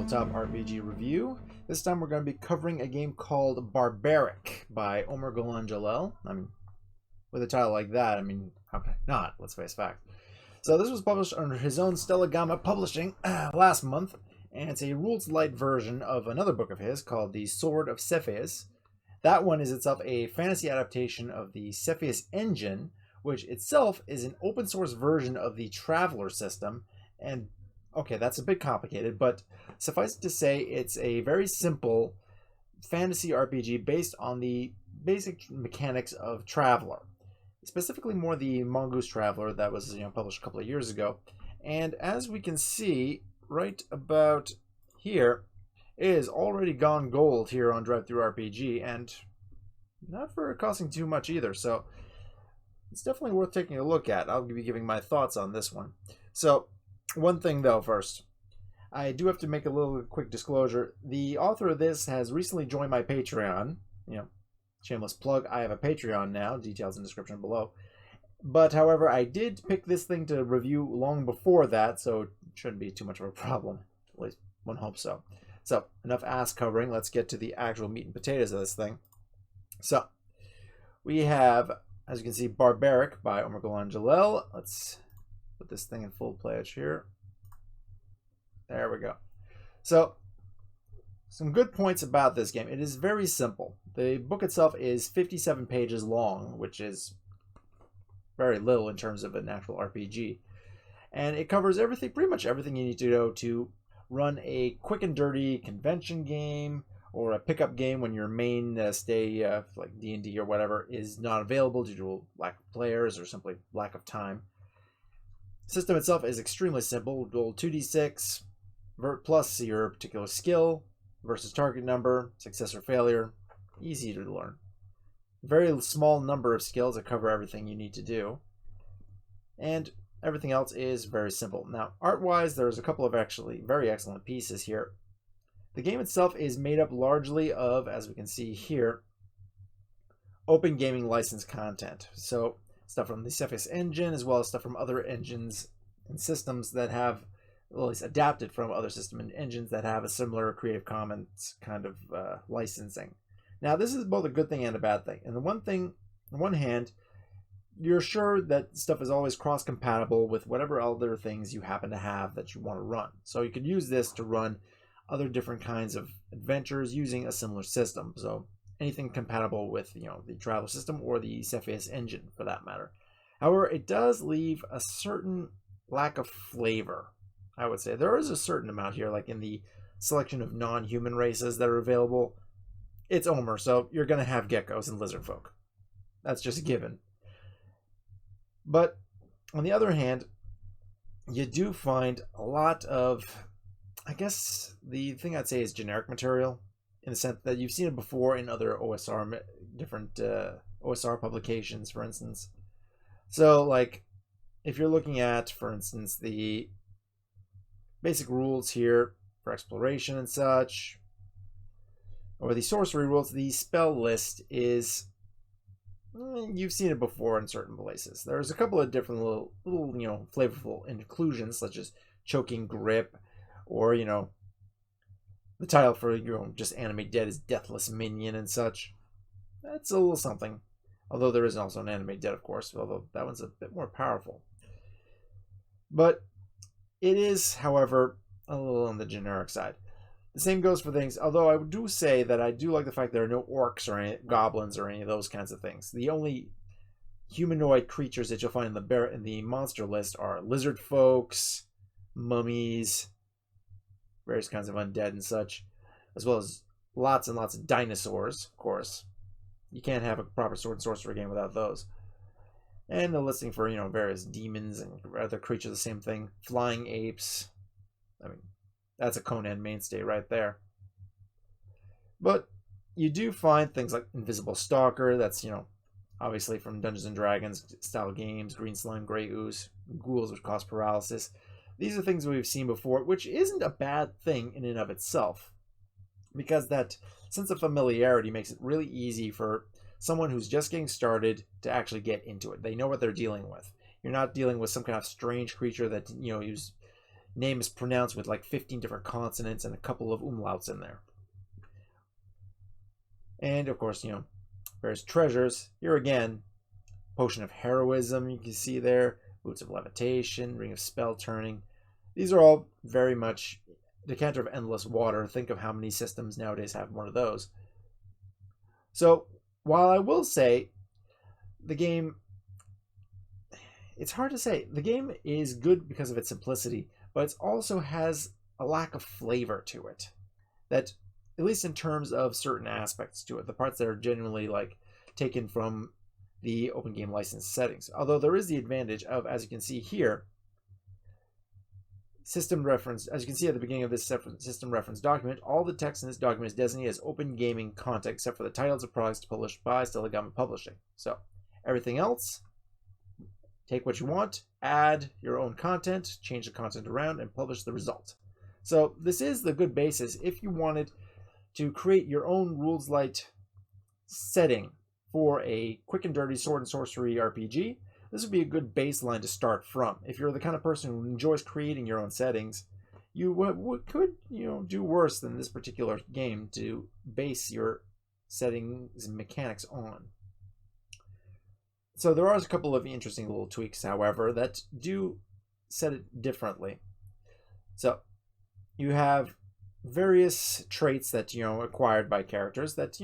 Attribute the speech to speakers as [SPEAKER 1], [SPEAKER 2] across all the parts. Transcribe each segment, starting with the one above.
[SPEAKER 1] tabletop RPG review. This time we're going to be covering a game called Barbaric by Omer Jalel. I mean, with a title like that, I mean, how can I not? Let's face facts. So this was published under his own Stellagama Publishing last month, and it's a rules-light version of another book of his called the Sword of Cepheus. That one is itself a fantasy adaptation of the Cepheus engine, which itself is an open source version of the Traveler system. And okay, that's a bit complicated, but suffice it to say, it's a very simple fantasy RPG based on the basic mechanics of Traveler, specifically more the Mongoose Traveler that was published a couple of years ago. And as we can see right about here, it is already gone gold here on DriveThruRPG, and not for costing too much either. So it's definitely worth taking a look at. I'll be giving my thoughts on this one. So one thing though first, I do have to make a little quick disclosure. The author of this has recently joined my Patreon. Shameless plug, I have a Patreon now, details in the description below. But however, I did pick this thing to review long before that, so it shouldn't be too much of a problem. At least one hopes so. So, enough ass covering. Let's get to the actual meat and potatoes of this thing. So, we have, as you can see, Barbaric by Omer Jalel. Let's put this thing in full playage here. There we go. So, some good points about this game. It is very simple. The book itself is 57 pages long, which is very little in terms of an actual RPG. And it covers everything, pretty much everything you need to know to run a quick and dirty convention game or a pickup game when your main stay, like D&D or whatever, is not available due to lack of players or simply lack of time. The system itself is extremely simple. Roll 2d6 plus your particular skill versus target number, success or failure. Easy to learn. Very small number of skills that cover everything you need to do. And everything else is very simple. Now, art-wise, there's a couple of actually very excellent pieces here. The game itself is made up largely of, as we can see here, open gaming license content. So, stuff from the Cepheus engine, as well as stuff from other engines and systems that have, well, at least adapted from other system and engines that have a similar Creative Commons kind of licensing. Now, this is both a good thing and a bad thing. And the one thing, on one hand, you're sure that stuff is always cross-compatible with whatever other things you happen to have that you want to run. So you could use this to run other different kinds of adventures using a similar system. So anything compatible with, the Traveler system or the Cepheus engine for that matter. However, it does leave a certain lack of flavor, I would say. There is a certain amount here, like in the selection of non-human races that are available. It's Omer, so you're going to have geckos and lizard folk. That's just a given. But on the other hand, you do find a lot of, I guess the thing I'd say is generic material, in the sense that you've seen it before in other OSR, different OSR publications, for instance. So, like, if you're looking at, for instance, the basic rules here for exploration and such, or the sorcery rules, the spell list is, you've seen it before in certain places. There's a couple of different little flavorful inclusions, such as choking grip, or the title for just animate dead is deathless minion and such. That's a little something. Although there is also an animate dead, of course, although that one's a bit more powerful. But it is, however, a little on the generic side. The same goes for things, although I do say that I do like the fact there are no orcs or any goblins or any of those kinds of things. The only humanoid creatures that you'll find in the monster list are lizard folks, mummies, various kinds of undead and such, as well as lots and lots of dinosaurs, of course. You can't have a proper sword and sorcery game without those. And the listing for, various demons and other creatures, the same thing. Flying apes. I mean, that's a Conan mainstay right there. But you do find things like Invisible Stalker, that's, obviously from Dungeons and Dragons style games, Green Slime, Grey Ooze, ghouls which cause paralysis. These are things we've seen before, which isn't a bad thing in and of itself, because that sense of familiarity makes it really easy for someone who's just getting started to actually get into it. They know what they're dealing with. You're not dealing with some kind of strange creature that, name is pronounced with like 15 different consonants and a couple of umlauts in there. And of course, various treasures. Here again, potion of heroism, you can see there, boots of levitation, ring of spell turning. These are all very much decanter of endless water. Think of how many systems nowadays have one of those. So while I will say the game, it's hard to say. The game is good because of its simplicity, but it also has a lack of flavor to it. That, at least in terms of certain aspects to it, the parts that are genuinely like taken from the open game license settings. Although there is the advantage of, as you can see here, system reference. As you can see at the beginning of this system reference document, all the text in this document is designated as open gaming content except for the titles of products published by Stellagama Publishing. So everything else, take what you want, add your own content, change the content around, and publish the result. So this is the good basis if you wanted to create your own rules light setting for a quick and dirty sword and sorcery RPG. This would be a good baseline to start from. If you're the kind of person who enjoys creating your own settings, you could do worse than this particular game to base your settings and mechanics on. So there are a couple of interesting little tweaks, however, that do set it differently. So you have various traits that acquired by characters that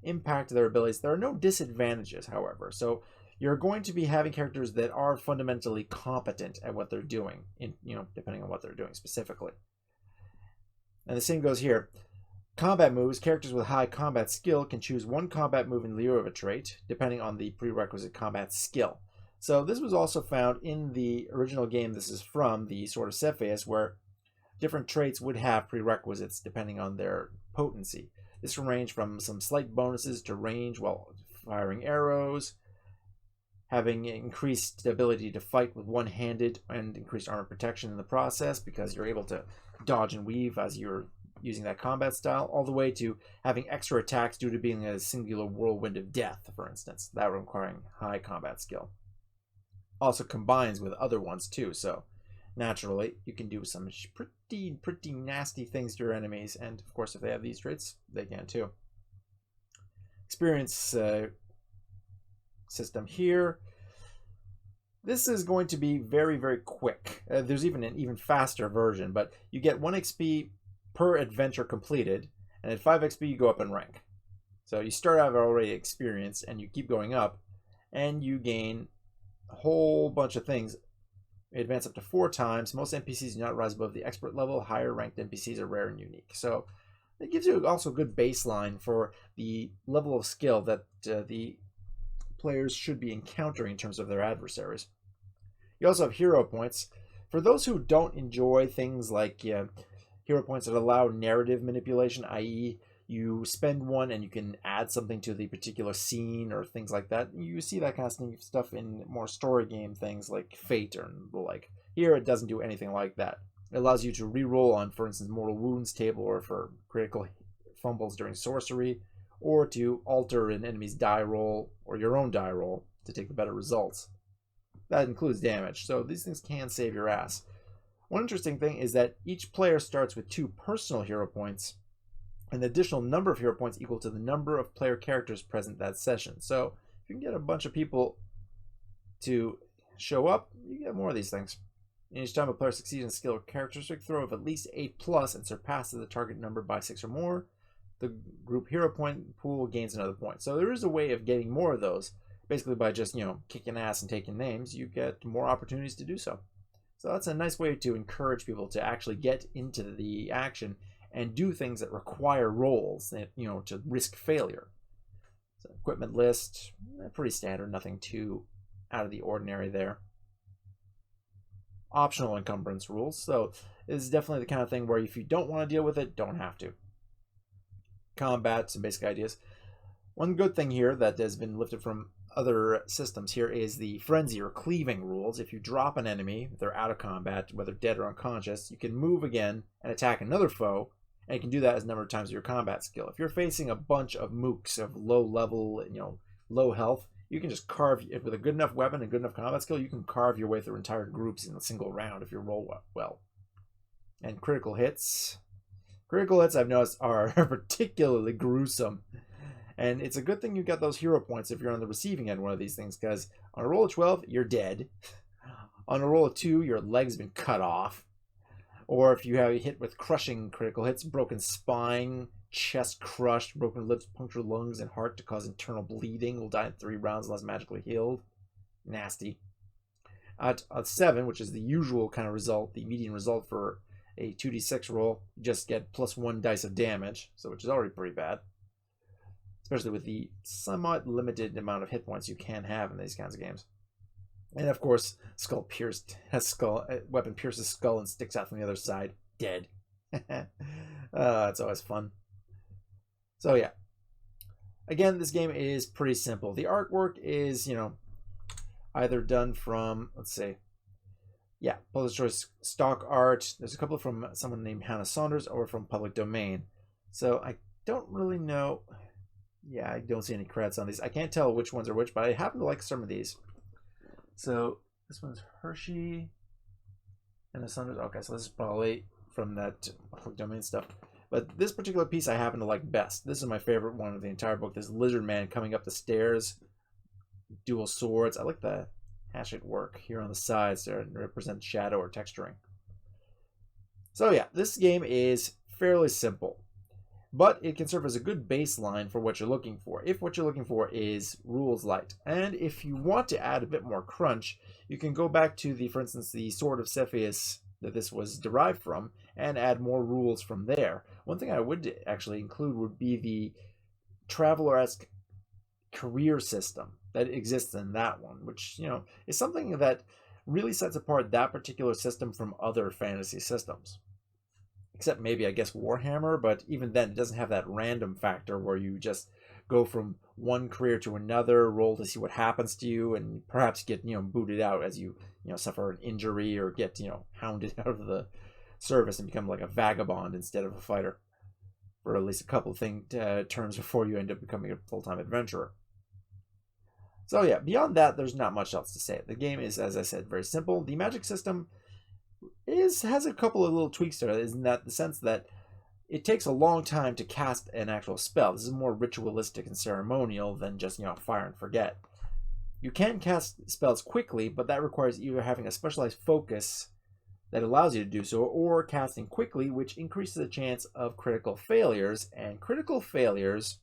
[SPEAKER 1] impact their abilities. There are no disadvantages, however. So you're going to be having characters that are fundamentally competent at what they're doing, depending on what they're doing specifically. And the same goes here. Combat moves. Characters with high combat skill can choose one combat move in lieu of a trait, depending on the prerequisite combat skill. So this was also found in the original game. This is from the Sword of Cepheus, where different traits would have prerequisites depending on their potency. This can range from some slight bonuses to range while firing arrows, having increased ability to fight with one-handed and increased armor protection in the process because you're able to dodge and weave as you're using that combat style, all the way to having extra attacks due to being a singular whirlwind of death, for instance, that requiring high combat skill. Also combines with other ones too, so naturally you can do some pretty nasty things to your enemies, and of course if they have these traits, they can too. Experience system here. This is going to be very, very quick. There's even an even faster version, but you get 1 XP per adventure completed, and at 5 XP you go up in rank. So you start out already experienced, and you keep going up, and you gain a whole bunch of things. You advance up to 4 times. Most NPCs do not rise above the expert level. Higher ranked NPCs are rare and unique. So it gives you also a good baseline for the level of skill that the players should be encountering in terms of their adversaries. You also have hero points. For those who don't enjoy things like hero points that allow narrative manipulation, i.e. you spend one and you can add something to the particular scene or things like that. You see that kind of stuff in more story game things like Fate or the like. Here it doesn't do anything like that. It allows you to re-roll on, for instance, Mortal Wounds table, or for critical fumbles during sorcery, or to alter an enemy's die roll or your own die roll to take the better results. That includes damage, so these things can save your ass. One interesting thing is that each player starts with 2 personal hero points, and the additional number of hero points equal to the number of player characters present that session. So if you can get a bunch of people to show up, you get more of these things. And each time a player succeeds in a skill or characteristic throw of at least 8+ and surpasses the target number by 6 or more, the group hero point pool gains another point. So there is a way of getting more of those. Basically by just, kicking ass and taking names, you get more opportunities to do so. So that's a nice way to encourage people to actually get into the action and do things that require rolls, that, to risk failure. So equipment list, pretty standard, nothing too out of the ordinary there. Optional encumbrance rules. So this is definitely the kind of thing where if you don't want to deal with it, don't have to. Combat, some basic ideas. One good thing here that has been lifted from other systems here is the frenzy or cleaving rules. If you drop an enemy, if they're out of combat, whether dead or unconscious, you can move again and attack another foe, and you can do that as a number of times your combat skill. If you're facing a bunch of mooks of low level, low health, you can just carve, with a good enough weapon and good enough combat skill, you can carve your way through entire groups in a single round if you roll well. And critical hits. Critical hits, I've noticed, are particularly gruesome. And it's a good thing you got those hero points if you're on the receiving end of one of these things, because on a roll of 12, you're dead. On a roll of 2, your leg's been cut off. Or if you have hit with crushing critical hits, broken spine, chest crushed, broken lips, punctured lungs, and heart to cause internal bleeding, will die in 3 rounds unless magically healed. Nasty. At 7, which is the usual kind of result, the median result for a 2d6 roll, you just get +1 dice of damage, so which is already pretty bad. Especially with the somewhat limited amount of hit points you can have in these kinds of games. And of course, weapon pierces skull and sticks out from the other side. Dead. It's always fun. So yeah. Again, this game is pretty simple. The artwork is, either done from, let's say, Published Choice stock art. There's a couple from someone named Hannah Saunders or from Public Domain. So I don't really know. Yeah, I don't see any credits on these. I can't tell which ones are which, but I happen to like some of these. So this one's Hershey and the Saunders. Okay, so this is probably from that Public Domain stuff. But this particular piece I happen to like best. This is my favorite one of the entire book. This lizard man coming up the stairs, dual swords. I like the hatchet work here on the sides there to represent shadow or texturing. So yeah, this game is fairly simple, but it can serve as a good baseline for what you're looking for, if what you're looking for is rules light. And if you want to add a bit more crunch, you can go back to for instance, the Sword of Cepheus that this was derived from, and add more rules from there. One thing I would actually include would be the Traveler-esque career system that exists in that one, which, is something that really sets apart that particular system from other fantasy systems. Except maybe, I guess, Warhammer, but even then, it doesn't have that random factor where you just go from one career to another, roll to see what happens to you, and perhaps get, booted out as you, suffer an injury or get, hounded out of the service and become like a vagabond instead of a fighter for at least a couple of terms before you end up becoming a full-time adventurer. So yeah, beyond that, there's not much else to say. The game is, as I said, very simple. The magic system has a couple of little tweaks to it, in that the sense that it takes a long time to cast an actual spell. This is more ritualistic and ceremonial than just, fire and forget. You can cast spells quickly, but that requires either having a specialized focus that allows you to do so, or casting quickly, which increases the chance of critical failures, and critical failures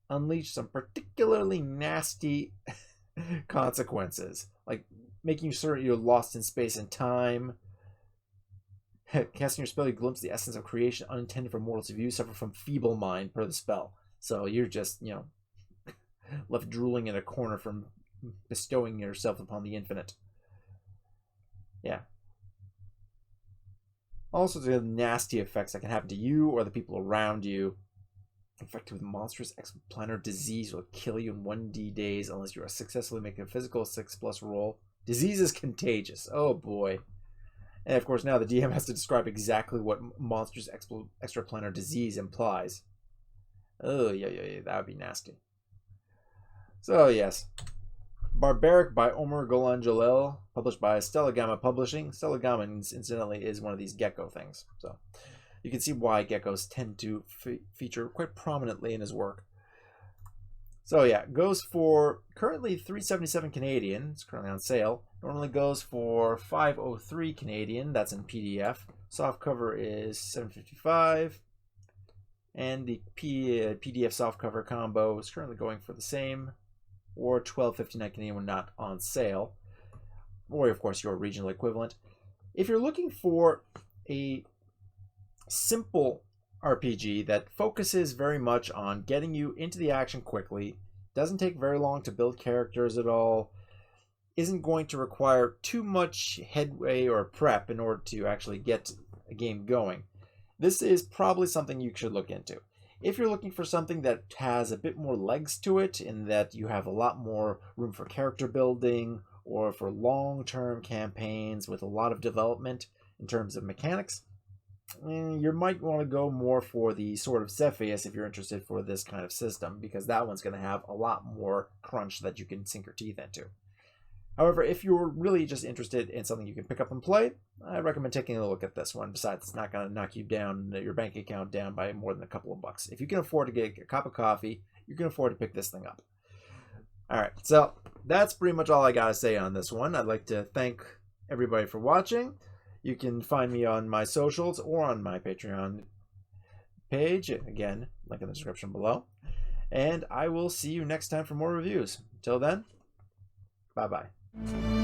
[SPEAKER 1] unleash some particularly nasty consequences, like making certain you're lost in space and time. Casting your spell, you glimpse the essence of creation unintended for mortals to view, suffer from feeble mind per the spell. So you're just, left drooling in a corner from bestowing yourself upon the infinite. Yeah. All sorts of nasty effects that can happen to you or the people around you. Infected with monstrous exoplanar disease will kill you in 1d days unless you are successfully making a physical 6+ roll. Disease is contagious. Oh boy. And of course now the DM has to describe exactly what monstrous extraplanar disease implies. Oh yeah, that would be nasty. So yes, Barbaric by Omer Golan Jalel, published by Stellagama Publishing. Stellagama, incidentally, is one of these gecko things. So you can see why geckos tend to feature quite prominently in his work. So yeah, goes for currently $377 Canadian. It's currently on sale. Normally goes for $503 Canadian. That's in PDF. Soft cover is $755, and the PDF soft cover combo is currently going for the same, or $12.59 Canadian when not on sale, or of course your regional equivalent. If you're looking for a simple RPG that focuses very much on getting you into the action quickly, doesn't take very long to build characters at all, isn't going to require too much headway or prep in order to actually get a game going, this is probably something you should look into. If you're looking for something that has a bit more legs to it, in that you have a lot more room for character building, or for long-term campaigns with a lot of development in terms of mechanics, you might want to go more for the Sword of Cepheus if you're interested for this kind of system, because that one's going to have a lot more crunch that you can sink your teeth into. However, if you're really just interested in something you can pick up and play, I recommend taking a look at this one. Besides, it's not going to knock you down, your bank account down by more than a couple of bucks. If you can afford to get a cup of coffee, you can afford to pick this thing up. All right, so that's pretty much all I got to say on this one. I'd like to thank everybody for watching. You can find me on my socials or on my Patreon page. Again, link in the description below. And I will see you next time for more reviews. Until then, bye-bye.